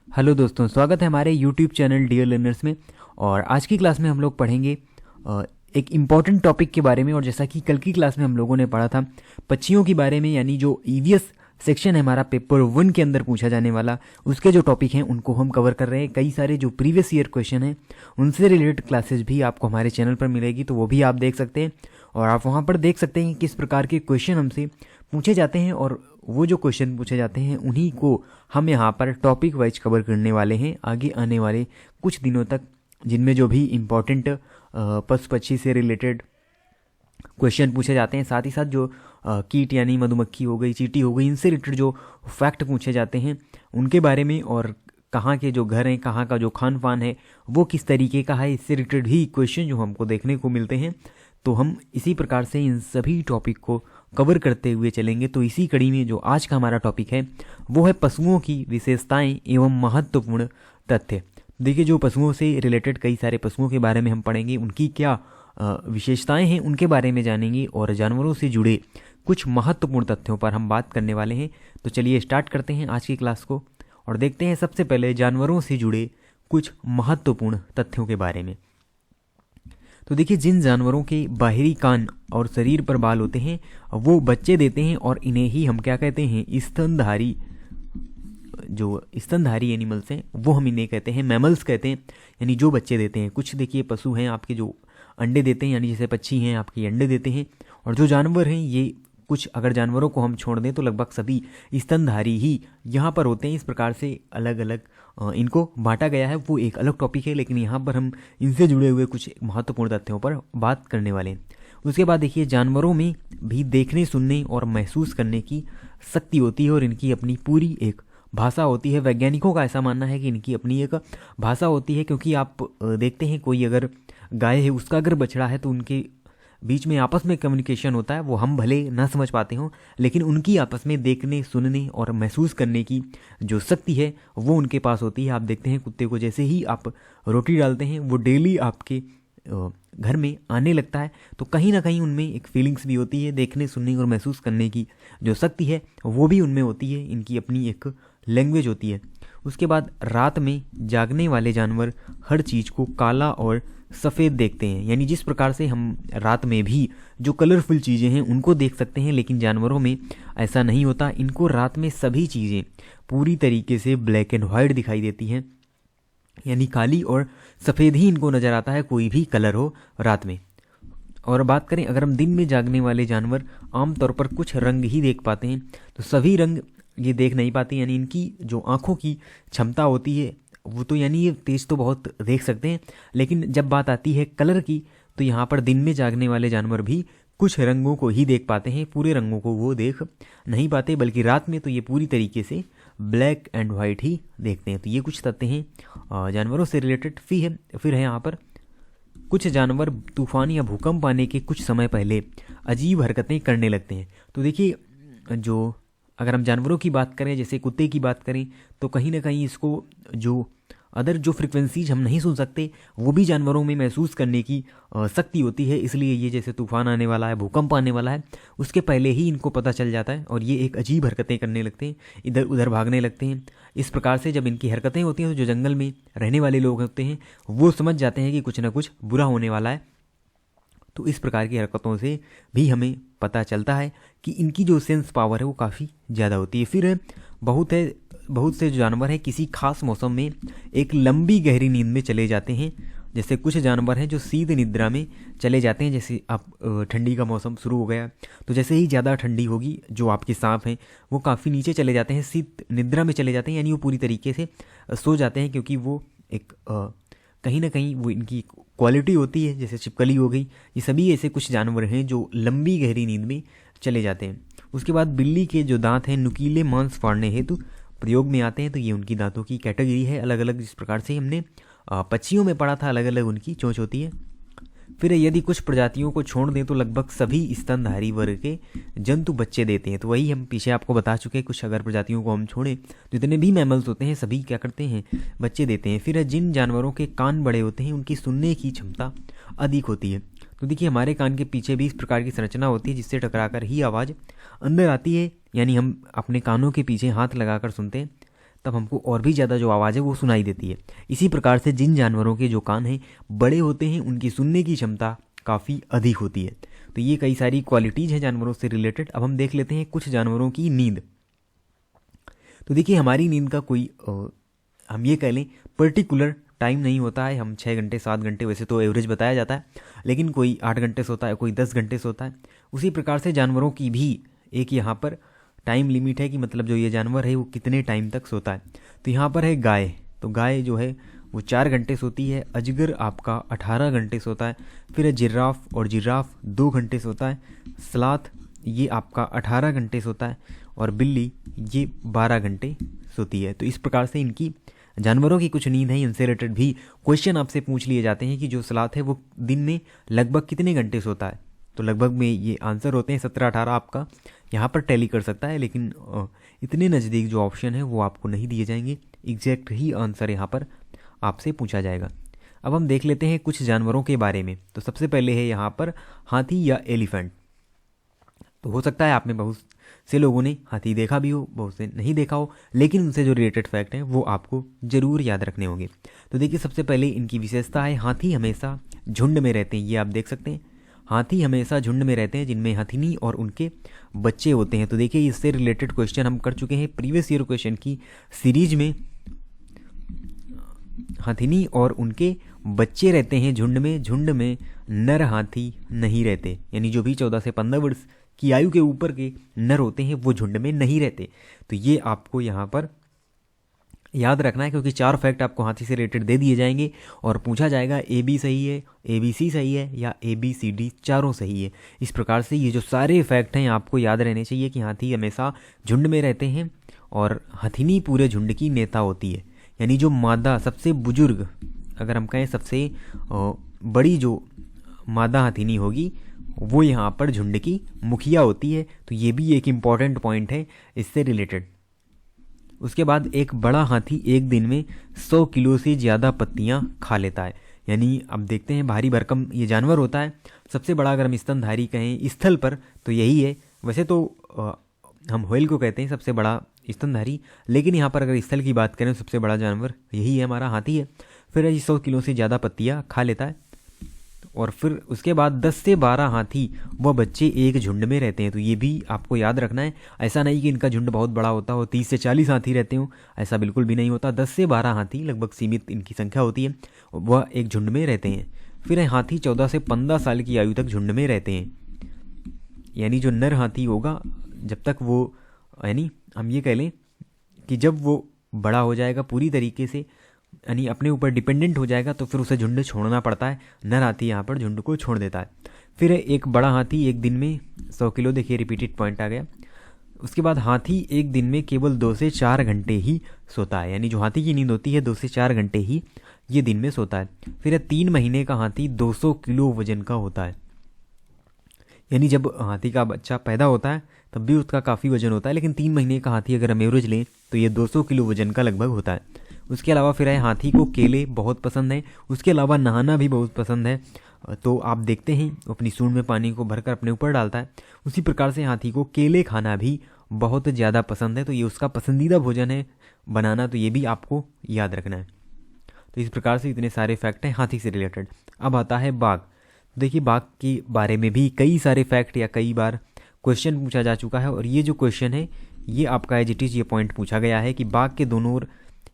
Hello दोस्तों, स्वागत है हमारे यूट्यूब चैनल डियर लर्नर्स में। और आज की क्लास में हम लोग पढ़ेंगे एक इम्पॉर्टेंट टॉपिक के बारे में। और जैसा कि कल की क्लास में हम लोगों ने पढ़ा था पक्षियों के बारे में, यानी जो ईवीएस सेक्शन है हमारा पेपर 1 के अंदर पूछा जाने वाला, उसके जो टॉपिक हैं उनको हम कवर कर रहे हैं। कई सारे जो प्रीवियस ईयर क्वेश्चन हैं उनसे रिलेटेड क्लासेस भी आपको हमारे चैनल पर मिलेगी, तो वो भी आप देख सकते हैं। और आप वहाँ पर देख सकते हैं कि किस प्रकार के क्वेश्चन हमसे पूछे जाते हैं, और वो जो क्वेश्चन पूछे जाते हैं उन्हीं को हम यहाँ पर टॉपिक वाइज कवर करने वाले हैं आगे आने वाले कुछ दिनों तक, जिनमें जो भी इम्पोर्टेंट पशु पक्षी से रिलेटेड क्वेश्चन पूछे जाते हैं, साथ ही साथ जो कीट यानी मधुमक्खी हो गई, चींटी हो गई, इनसे रिलेटेड जो फैक्ट पूछे जाते हैं उनके बारे में, और कहाँ के जो घर हैं, कहाँ का जो खान पान है वो किस तरीके का है, इससे रिलेटेड ही क्वेश्चन जो हमको देखने को मिलते हैं। तो हम इसी प्रकार से इन सभी टॉपिक को कवर करते हुए चलेंगे। तो इसी कड़ी में जो आज का हमारा टॉपिक है वो है पशुओं की विशेषताएं एवं महत्वपूर्ण तथ्य। देखिए, जो पशुओं से रिलेटेड कई सारे पशुओं के बारे में हम पढ़ेंगे, उनकी क्या विशेषताएं हैं उनके बारे में जानेंगे, और जानवरों से जुड़े कुछ महत्वपूर्ण तथ्यों पर हम बात करने वाले हैं। तो चलिए स्टार्ट करते हैं आज की क्लास को और देखते हैं सबसे पहले जानवरों से जुड़े कुछ महत्वपूर्ण तथ्यों के बारे में। तो देखिए, जिन जानवरों के बाहरी कान और शरीर पर बाल होते हैं वो बच्चे देते हैं, और इन्हें ही हम क्या कहते हैं, स्तनधारी। जो स्तनधारी एनिमल्स हैं वो हम इन्हें कहते हैं मैमल्स कहते हैं, यानी जो बच्चे देते हैं। कुछ देखिए पशु हैं आपके जो अंडे देते हैं, यानी जैसे पक्षी हैं आपके अंडे देते हैं, और जो जानवर हैं ये कुछ अगर जानवरों को हम छोड़ दें तो लगभग सभी स्तनधारी ही यहाँ पर होते हैं। इस प्रकार से अलग अलग इनको बांटा गया है, वो एक अलग टॉपिक है, लेकिन यहाँ पर हम इनसे जुड़े हुए कुछ महत्वपूर्ण तथ्यों पर बात करने वाले हैं। उसके बाद देखिए, जानवरों में भी देखने, सुनने और महसूस करने की शक्ति होती है, और इनकी अपनी पूरी एक भाषा होती है। वैज्ञानिकों का ऐसा मानना है कि इनकी अपनी एक भाषा होती है, क्योंकि आप देखते हैं कोई अगर गाय है, उसका अगर बछड़ा है, तो उनके बीच में आपस में कम्युनिकेशन होता है। वो हम भले ना समझ पाते हों, लेकिन उनकी आपस में देखने, सुनने और महसूस करने की जो शक्ति है वो उनके पास होती है। आप देखते हैं कुत्ते को जैसे ही आप रोटी डालते हैं वो डेली आपके घर में आने लगता है, तो कहीं ना कहीं उनमें एक फीलिंग्स भी होती है, देखने, सुनने और महसूस करने की जो शक्ति है वो भी उनमें होती है। इनकी अपनी एक लैंग्वेज होती है। उसके बाद रात में जागने वाले जानवर हर चीज़ को काला और सफ़ेद देखते हैं, यानी जिस प्रकार से हम रात में भी जो कलरफुल चीज़ें हैं उनको देख सकते हैं, लेकिन जानवरों में ऐसा नहीं होता। इनको रात में सभी चीज़ें पूरी तरीके से ब्लैक एंड वाइट दिखाई देती हैं, यानी काली और सफ़ेद ही इनको नज़र आता है, कोई भी कलर हो रात में। और बात करें अगर हम दिन में जागने वाले जानवर आमतौर पर कुछ रंग ही देख पाते हैं, तो सभी रंग ये देख नहीं पाते, यानी इनकी जो आँखों की क्षमता होती है वो तो यानी ये तेज़ तो बहुत देख सकते हैं, लेकिन जब बात आती है कलर की तो यहाँ पर दिन में जागने वाले जानवर भी कुछ रंगों को ही देख पाते हैं, पूरे रंगों को वो देख नहीं पाते, बल्कि रात में तो ये पूरी तरीके से ब्लैक एंड वाइट ही देखते हैं। तो ये कुछ तथ्य हैं जानवरों से रिलेटेड। फिर है यहाँ पर कुछ जानवर तूफान या भूकंप आने के कुछ समय पहले अजीब हरकतें करने लगते हैं। तो देखिए, जो अगर हम जानवरों की बात करें, जैसे कुत्ते की बात करें, तो कहीं ना कहीं इसको जो अदर जो फ्रिक्वेंसीज हम नहीं सुन सकते वो भी जानवरों में महसूस करने की शक्ति होती है। इसलिए ये जैसे तूफान आने वाला है, भूकंप आने वाला है, उसके पहले ही इनको पता चल जाता है, और ये एक अजीब हरकतें करने लगते हैं, इधर उधर भागने लगते हैं। इस प्रकार से जब इनकी हरकतें होती हैं तो जो जंगल में रहने वाले लोग होते हैं वो समझ जाते हैं कि कुछ ना कुछ बुरा होने वाला है। तो इस प्रकार की हरकतों से भी हमें पता चलता है कि इनकी जो सेंस पावर है वो काफ़ी ज़्यादा होती है। फिर बहुत से जानवर हैं किसी खास मौसम में एक लंबी गहरी नींद में चले जाते हैं। जैसे कुछ जानवर हैं जो शीत निद्रा में चले जाते हैं। जैसे आप ठंडी का मौसम शुरू हो गया तो जैसे ही ज़्यादा ठंडी होगी, जो आपके सांप हैं वो काफ़ी नीचे चले जाते हैं, शीत निद्रा में चले जाते हैं, यानी वो पूरी तरीके से सो जाते हैं, क्योंकि वो एक कहीं ना कहीं वो इनकी क्वालिटी होती है। जैसे छिपकली हो गई, ये सभी ऐसे कुछ जानवर हैं जो लंबी गहरी नींद में चले जाते हैं। उसके बाद बिल्ली के जो दांत हैं नुकीले मांस फाड़ने हेतु प्रयोग में आते हैं, तो ये उनकी दांतों की कैटेगरी है अलग अलग, जिस प्रकार से हमने पक्षियों में पढ़ा था अलग अलग उनकी चोंच होती है। फिर यदि कुछ प्रजातियों को छोड़ दें तो लगभग सभी स्तनधारी वर्ग के जंतु बच्चे देते हैं। तो वही हम पीछे आपको बता चुके हैं, कुछ अगर प्रजातियों को हम छोड़ें तो जितने भी मैमल्स होते हैं सभी क्या करते हैं, बच्चे देते हैं। फिर जिन जानवरों के कान बड़े होते हैं उनकी सुनने की क्षमता अधिक होती है। तो देखिए, हमारे कान के पीछे भी इस प्रकार की संरचना होती है जिससे टकराकर ही आवाज़ अंदर आती है, यानी हम अपने कानों के पीछे हाथ लगाकर सुनते हैं, तब हमको और भी ज़्यादा जो आवाज़ है वो सुनाई देती है। इसी प्रकार से जिन जानवरों के जो कान हैं बड़े होते हैं उनकी सुनने की क्षमता काफ़ी अधिक होती है। तो ये कई सारी क्वालिटीज़ हैं जानवरों से रिलेटेड। अब हम देख लेते हैं कुछ जानवरों की नींद। तो देखिए हमारी नींद का कोई हम ये कह लें पर्टिकुलर टाइम नहीं होता है। हम 6 घंटे 7 घंटे वैसे तो एवरेज बताया जाता है, लेकिन कोई 8 घंटे सोता है, कोई 10 घंटे सोता है। उसी प्रकार से जानवरों की भी एक यहाँ पर टाइम लिमिट है कि मतलब जो ये जानवर है वो कितने टाइम तक सोता है। तो यहाँ पर है गाय, तो गाय जो है वो 4 घंटे सोती है। अजगर आपका 18 घंटे सोता है। फिर है जिराफ, और जिराफ 2 घंटे सोता है। स्लाथ ये आपका 18 घंटे सोता है, और बिल्ली ये 12 घंटे सोती है। तो इस प्रकार से इनकी जानवरों की कुछ नींद है। इनसे रिलेटेड भी क्वेश्चन आपसे पूछ लिए जाते हैं कि जो स्लाथ है वो दिन में लगभग कितने घंटे सोता है। तो लगभग में ये आंसर होते हैं 17-18 आपका यहाँ पर टैली कर सकता है, लेकिन इतने नज़दीक जो ऑप्शन है वो आपको नहीं दिए जाएंगे। एग्जैक्ट ही आंसर यहाँ पर आपसे पूछा जाएगा। अब हम देख लेते हैं कुछ जानवरों के बारे में। तो सबसे पहले है यहाँ पर हाथी या एलिफेंट। तो हो सकता है आप में बहुत से लोगों ने हाथी देखा भी हो, बहुत से नहीं देखा हो, लेकिन उनसे जो रिलेटेड फैक्ट हैं वो आपको ज़रूर याद रखने होंगे। तो देखिए सबसे पहले इनकी विशेषता है हाथी हमेशा झुंड में रहते हैं। ये आप देख सकते हैं, हाथी हमेशा झुंड में रहते हैं जिनमें हथिनी और उनके बच्चे होते हैं। तो देखिए इससे रिलेटेड क्वेश्चन हम कर चुके हैं प्रीवियस ईयर क्वेश्चन की सीरीज में। हथिनी और उनके बच्चे रहते हैं झुंड में। झुंड में नर हाथी नहीं रहते, यानी जो भी 14 से 15 वर्ष की आयु के ऊपर के नर होते हैं वो झुंड में नहीं रहते। तो ये आपको यहाँ पर याद रखना है, क्योंकि 4 फैक्ट आपको हाथी से रिलेटेड दे दिए जाएंगे और पूछा जाएगा ए बी सही है, ए बी सी सही है या ए बी सी डी चारों सही है। इस प्रकार से ये जो सारे फैक्ट हैं आपको याद रहने चाहिए कि हाथी हमेशा झुंड में रहते हैं और हथिनी पूरे झुंड की नेता होती है। यानी जो मादा सबसे बुजुर्ग, अगर हम कहें सबसे बड़ी जो मादा हथिनी होगी वो यहाँ पर झुंड की मुखिया होती है। तो ये भी एक इम्पॉर्टेंट पॉइंट है इससे रिलेटेड। उसके बाद एक बड़ा हाथी एक दिन में 100 किलो से ज़्यादा पत्तियाँ खा लेता है। यानी अब देखते हैं भारी भरकम ये जानवर होता है। सबसे बड़ा अगर हम स्तनधारी कहें स्थल पर तो यही है। वैसे तो हम व्हेल को कहते हैं सबसे बड़ा स्तनधारी, लेकिन यहाँ पर अगर स्थल की बात करें तो सबसे बड़ा जानवर यही है, हमारा हाथी है। फिर 100 किलो से ज़्यादा पत्तियाँ खा लेता है। और फिर उसके बाद 10 से 12 हाथी व बच्चे एक झुंड में रहते हैं। तो ये भी आपको याद रखना है। ऐसा नहीं कि इनका झुंड बहुत बड़ा होता हो, 30 से 40 हाथी रहते हो, ऐसा बिल्कुल भी नहीं होता। 10 से 12 हाथी लगभग सीमित इनकी संख्या होती है, वह एक झुंड में रहते हैं। फिर हाथी 14 से 15 साल की आयु तक झुंड में रहते हैं। यानी जो नर हाथी होगा जब तक वो, यानी हम ये कह लें कि जब वो बड़ा हो जाएगा पूरी तरीके से, यानी अपने ऊपर डिपेंडेंट हो जाएगा, तो फिर उसे झुंड छोड़ना पड़ता है। नर हाथी यहाँ पर झुंड को छोड़ देता है। फिर एक बड़ा हाथी एक दिन में 100 किलो, देखिए रिपीटेड पॉइंट आ गया। उसके बाद हाथी एक दिन में केवल 2 से 4 घंटे ही सोता है। यानी जो हाथी की नींद होती है 2 से 4 घंटे ही ये दिन में सोता है। फिर 3 महीने का हाथी 200 किलो वजन का होता है। यानी जब हाथी का बच्चा पैदा होता है तब भी उसका काफ़ी वजन होता है, लेकिन 3 महीने का हाथी अगर हम एवरेज लें तो ये 200 किलो वजन का लगभग होता है। उसके अलावा फिर है हाथी को केले बहुत पसंद है। उसके अलावा नहाना भी बहुत पसंद है। तो आप देखते हैं अपनी सूंड में पानी को भरकर अपने ऊपर डालता है। उसी प्रकार से हाथी को केले खाना भी बहुत ज़्यादा पसंद है। तो ये उसका पसंदीदा भोजन है बनाना, तो ये भी आपको याद रखना है। तो इस प्रकार से इतने सारे फैक्ट हैं हाथी से रिलेटेड। अब आता है बाघ। देखिए बाघ के बारे में भी कई सारे फैक्ट या कई बार क्वेश्चन पूछा जा चुका है, और ये जो क्वेश्चन है ये आपका एज इट इज़ ये पॉइंट पूछा गया है कि बाघ के दोनों ओर,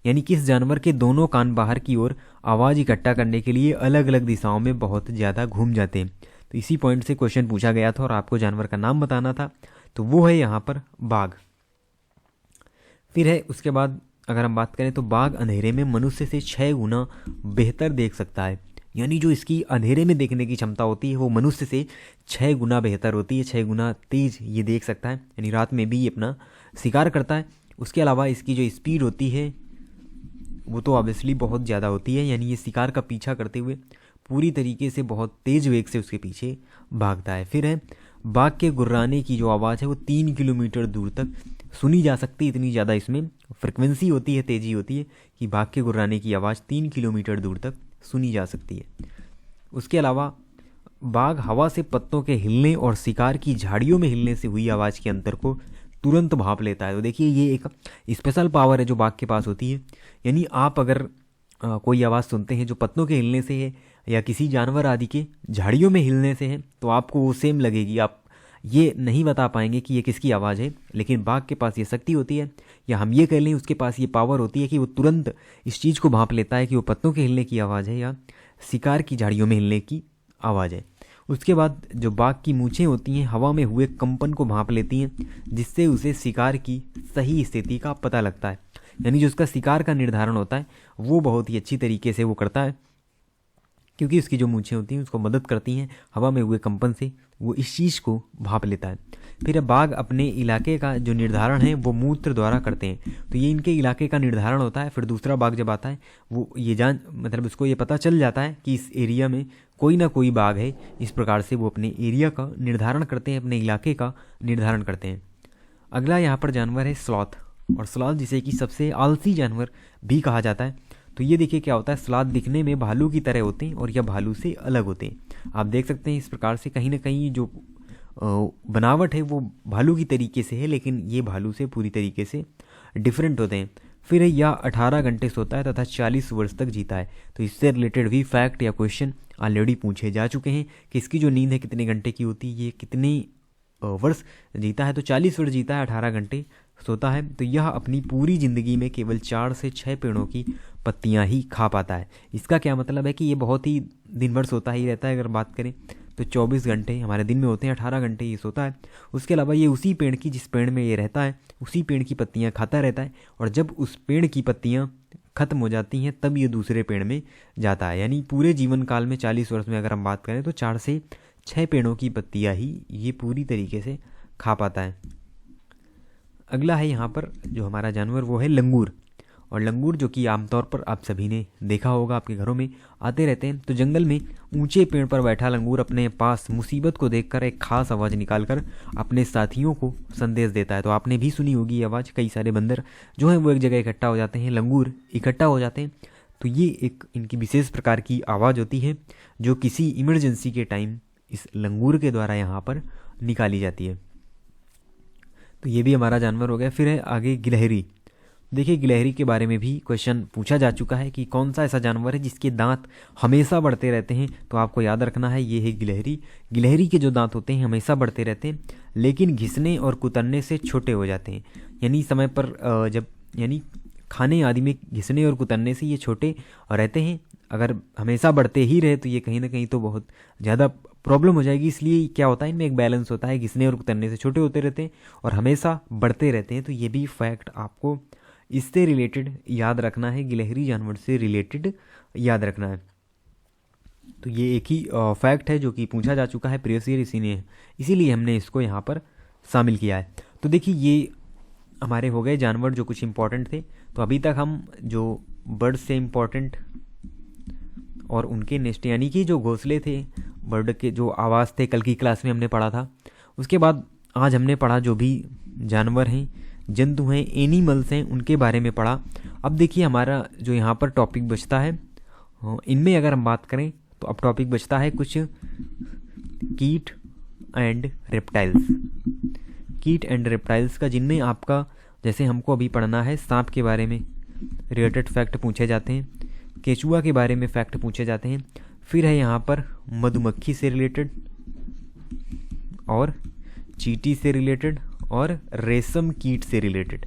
यानी किस जानवर के दोनों कान बाहर की ओर आवाज़ इकट्ठा करने के लिए अलग अलग दिशाओं में बहुत ज़्यादा घूम जाते हैं। तो इसी पॉइंट से क्वेश्चन पूछा गया था और आपको जानवर का नाम बताना था, तो वो है यहाँ पर बाघ। फिर है उसके बाद अगर हम बात करें तो बाघ अंधेरे में मनुष्य से 6 गुना बेहतर देख सकता है। यानी जो इसकी अंधेरे में देखने की क्षमता होती है वो मनुष्य से 6 गुना बेहतर होती है, 6 गुना तेज ये देख सकता है। यानी रात में भी ये अपना शिकार करता है। उसके अलावा इसकी जो स्पीड होती है वो तो ऑब्वियसली बहुत ज़्यादा होती है। यानी ये शिकार का पीछा करते हुए पूरी तरीके से बहुत तेज वेग से उसके पीछे भागता है। फिर है बाघ के गुर्राने की जो आवाज़ है वो 3 किलोमीटर दूर तक सुनी जा सकती है। इतनी ज़्यादा इसमें फ्रिक्वेंसी होती है, तेज़ी होती है कि बाघ के गुर्राने की आवाज़ 3 किलोमीटर दूर तक सुनी जा सकती है। उसके अलावा बाघ हवा से पत्तों के हिलने और शिकार की झाड़ियों में हिलने से हुई आवाज़ के अंतर को तुरंत भाप लेता है। तो देखिए ये एक स्पेशल पावर है जो बाघ के पास होती है। यानी आप अगर कोई आवाज़ सुनते हैं जो पत्तों के हिलने से है या किसी जानवर आदि के झाड़ियों में हिलने से है, तो आपको वो सेम लगेगी। आप ये नहीं बता पाएंगे कि ये किसकी आवाज़ है, लेकिन बाघ के पास ये शक्ति होती है, या हम ये कह लें उसके पास ये पावर होती है कि वो तुरंत इस चीज़ को भांप लेता है कि वो पत्तों के हिलने की आवाज़ है या शिकार की झाड़ियों में हिलने की आवाज़ है। उसके बाद जो बाघ की मूंछें होती हैं हवा में हुए कंपन को भांप लेती हैं, जिससे उसे शिकार की सही स्थिति का पता लगता है। यानी जो उसका शिकार का निर्धारण होता है वो बहुत ही अच्छी तरीके से वो करता है, क्योंकि उसकी जो मूंछें होती हैं उसको मदद करती हैं हवा में हुए कंपन से वो इस चीज़ को भांप लेता है। फिर बाघ अपने इलाके का जो निर्धारण है वो मूत्र द्वारा करते हैं। तो ये इनके इलाके का निर्धारण होता है। फिर दूसरा बाघ जब आता है वो ये मतलब उसको ये पता चल जाता है कि इस एरिया में कोई ना कोई बाघ है। इस प्रकार से वो अपने एरिया का निर्धारण करते हैं, अपने इलाके का निर्धारण करते हैं। अगला यहाँ पर जानवर है स्लॉथ, और स्लॉथ जिसे कि सबसे आलसी जानवर भी कहा जाता है। तो ये देखिए क्या होता है, स्लॉथ दिखने में भालू की तरह होते हैं और यह भालू से अलग होते हैं। आप देख सकते हैं इस प्रकार से कहीं ना कहीं जो बनावट है वो भालू की तरीके से है, लेकिन ये भालू से पूरी तरीके से डिफरेंट होते हैं। फिर यह 18 घंटे सोता है तथा 40 वर्ष तक जीता है। तो इससे रिलेटेड भी फैक्ट या क्वेश्चन ऑलरेडी पूछे जा चुके हैं कि इसकी जो नींद है कितने घंटे की होती है, ये कितने वर्ष जीता है। तो 40 वर्ष जीता है, 18 घंटे सोता है। तो यह अपनी पूरी ज़िंदगी में केवल 4 से 6 पेड़ों की पत्तियां ही खा पाता है। इसका क्या मतलब है कि ये बहुत ही दिन भर सोता ही रहता है। अगर बात करें तो 24 घंटे हमारे दिन में होते हैं, 18 घंटे ये सोता है। उसके अलावा ये उसी पेड़ की, जिस पेड़ में ये रहता है उसी पेड़ की पत्तियां खाता रहता है, और जब उस पेड़ की पत्तियां खत्म हो जाती हैं तब ये दूसरे पेड़ में जाता है। यानी पूरे जीवन काल में 40 वर्ष में अगर हम बात करें तो 4 से 6 पेड़ों की पत्तियां ही ये पूरी तरीके से खा पाता है। अगला है यहाँ पर जो हमारा जानवर वो है लंगूर। और लंगूर जो कि आमतौर पर आप सभी ने देखा होगा, आपके घरों में आते रहते हैं। तो जंगल में ऊंचे पेड़ पर बैठा लंगूर अपने पास मुसीबत को देखकर एक खास आवाज़ निकालकर अपने साथियों को संदेश देता है। तो आपने भी सुनी होगी ये आवाज़। कई सारे बंदर जो हैं वो एक जगह इकट्ठा हो जाते हैं, लंगूर इकट्ठा हो जाते हैं। तो ये एक इनकी विशेष प्रकार की आवाज़ होती है जो किसी इमरजेंसी के टाइम इस लंगूर के द्वारा यहाँ पर निकाली जाती है। तो ये भी हमारा जानवर हो गया। फिर है आगे गिलहरी। देखिए गिलहरी के बारे में भी क्वेश्चन पूछा जा चुका है कि कौन सा ऐसा जानवर है जिसके दांत हमेशा बढ़ते रहते हैं। तो आपको याद रखना है ये है गिलहरी। गिलहरी के जो दांत होते हैं हमेशा बढ़ते रहते हैं, लेकिन घिसने और कुतरने से छोटे हो जाते हैं। यानी समय पर जब यानी खाने आदि में घिसने और कुतरने से ये छोटे रहते हैं। अगर हमेशा बढ़ते ही रहे तो ये कहीं ना कहीं तो बहुत ज़्यादा प्रॉब्लम हो जाएगी। इसलिए क्या होता है, इनमें एक बैलेंस होता है, घिसने और कुतरने से छोटे होते रहते हैं और हमेशा बढ़ते रहते हैं। तो ये भी फैक्ट आपको इससे रिलेटेड याद रखना है, गिलहरी जानवर से रिलेटेड याद रखना है। तो ये एक ही फैक्ट है जो कि पूछा जा चुका है प्रीवियस ईयर, इसीलिए हमने इसको यहाँ पर शामिल किया है। तो देखिए ये हमारे हो गए जानवर जो कुछ इंपॉर्टेंट थे। तो अभी तक हम जो बर्ड से इम्पॉर्टेंट और उनके नेस्ट यानी कि जो घोंसले थे, बर्ड के जो आवाज़ थे, कल की क्लास में हमने पढ़ा था। उसके बाद आज हमने पढ़ा जो भी जानवर हैं, जंतु हैं, एनिमल्स हैं, उनके बारे में पढ़ा। अब देखिए हमारा जो यहाँ पर टॉपिक बचता है, इनमें अगर हम बात करें तो अब टॉपिक बचता है कुछ कीट एंड रेप्टाइल्स। कीट एंड रेप्टाइल्स का, जिनमें आपका जैसे हमको अभी पढ़ना है सांप के बारे में रिलेटेड फैक्ट पूछे जाते हैं, केचुआ के बारे में फैक्ट पूछे जाते हैं। फिर है यहाँ पर मधुमक्खी से रिलेटेड और चींटी से रिलेटेड और रेशम कीट से रिलेटेड।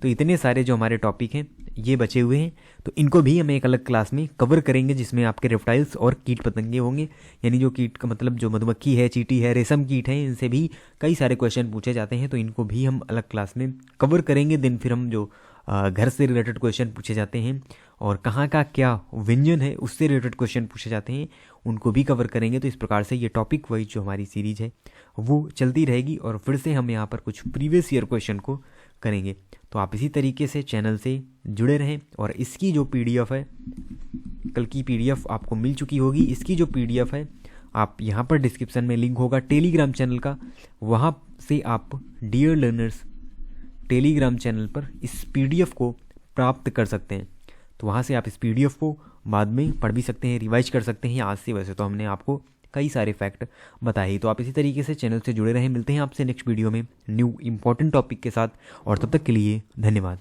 तो इतने सारे जो हमारे टॉपिक हैं ये बचे हुए हैं। तो इनको भी हम एक अलग क्लास में कवर करेंगे, जिसमें आपके रेप्टाइल्स और कीट पतंगे होंगे। यानी जो कीट का मतलब जो मधुमक्खी है, चींटी है, रेशम कीट है, इनसे भी कई सारे क्वेश्चन पूछे जाते हैं। तो इनको भी हम अलग क्लास में कवर करेंगे। दिन फिर हम जो घर से रिलेटेड क्वेश्चन पूछे जाते हैं और कहाँ का क्या व्यंजन है उससे रिलेटेड क्वेश्चन पूछे जाते हैं, उनको भी कवर करेंगे। तो इस प्रकार से ये टॉपिक वाइज जो हमारी सीरीज है वो चलती रहेगी और फिर से हम यहाँ पर कुछ प्रीवियस ईयर क्वेश्चन को करेंगे। तो आप इसी तरीके से चैनल से जुड़े रहें। और इसकी जो PDF है, कल की PDF आपको मिल चुकी होगी। इसकी जो PDF है आप यहाँ पर डिस्क्रिप्शन में लिंक होगा टेलीग्राम चैनल का, वहाँ से आप डियर लर्नर्स टेलीग्राम चैनल पर इस PDF को प्राप्त कर सकते हैं। तो वहाँ से आप इस PDF को बाद में पढ़ भी सकते हैं, रिवाइज कर सकते हैं आज से। वैसे तो हमने आपको कई सारे फैक्ट बताए। तो आप इसी तरीके से चैनल से जुड़े रहें। मिलते हैं आपसे नेक्स्ट वीडियो में न्यू इंपॉर्टेंट टॉपिक के साथ, और तब तक के लिए धन्यवाद।